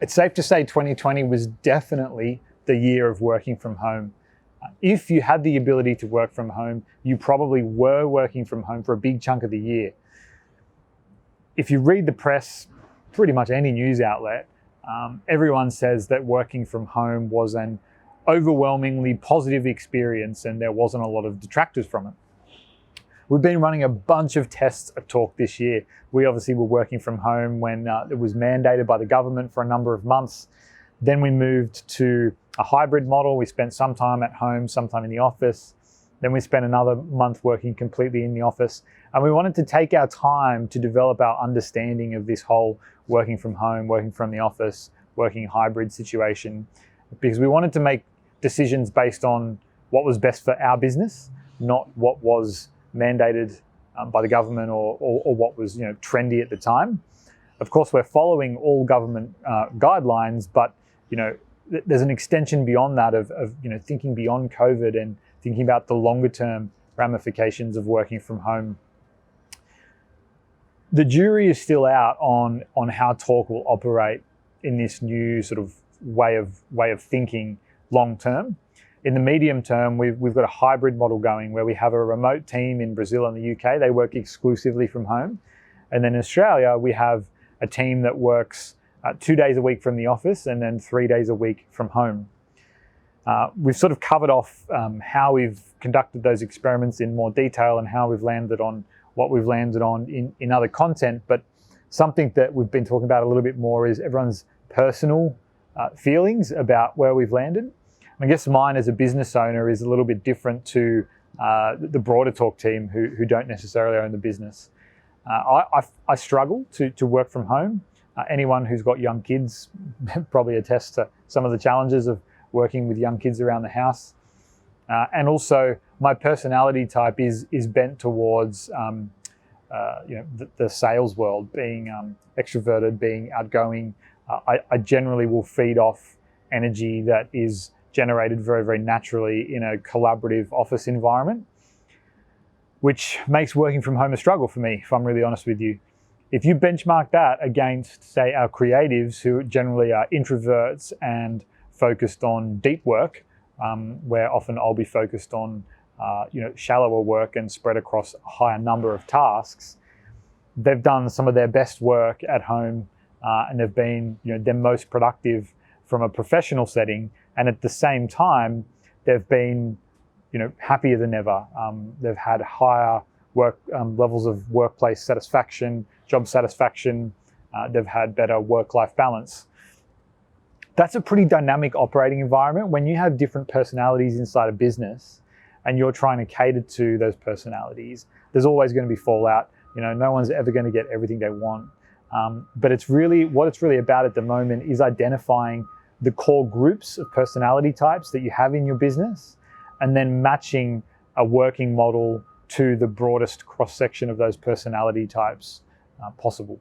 It's safe to say 2020 was definitely the year of working from home. If you had the ability to work from home, you probably were working from home for a big chunk of the year. If you read the press, pretty much any news outlet, everyone says that working from home was an overwhelmingly positive experience and there wasn't a lot of detractors from it. We've been running a bunch of tests at Talk this year. We obviously were working from home when it was mandated by the government for a number of months. Then we moved to a hybrid model. We spent some time at home, some time in the office. Then we spent another month working completely in the office. And we wanted to take our time to develop our understanding of this whole working from home, working from the office, working hybrid situation, because we wanted to make decisions based on what was best for our business, not what was mandated by the government or what was trendy at the time. Of course, we're following all government guidelines, but there's an extension beyond that of thinking beyond COVID and thinking about the longer term ramifications of working from home. The jury is still out on how Talk will operate in this new sort of way of thinking long term. In the medium term, we've got a hybrid model going where we have a remote team in Brazil and the UK. They work exclusively from home. And then in Australia, we have a team that works 2 days a week from the office and then 3 days a week from home. We've sort of covered off how we've conducted those experiments in more detail and how we've landed on what we've landed on in other content. But something that we've been talking about a little bit more is everyone's personal feelings about where we've landed. I guess mine as a business owner is a little bit different to the broader Talk team who don't necessarily own the business. I struggle to work from home. Anyone who's got young kids probably attests to some of the challenges of working with young kids around the house. And also my personality type is bent towards the sales world, being extroverted, being outgoing. I generally will feed off energy that is generated very, very naturally in a collaborative office environment, which makes working from home a struggle for me, if I'm really honest with you. If you benchmark that against, say, our creatives, who generally are introverts and focused on deep work, where often I'll be focused on shallower work and spread across a higher number of tasks, they've done some of their best work at home and they've been their most productive from a professional setting, and at the same time they've been happier than ever. They've had higher work levels of workplace satisfaction, job satisfaction. They've had better work-life balance. That's a pretty dynamic operating environment. When you have different personalities inside a business and you're trying to cater to those personalities, there's always going to be fallout. No one's ever going to get everything they want. But what it's really about at the moment is identifying the core groups of personality types that you have in your business and then matching a working model to the broadest cross-section of those personality types possible.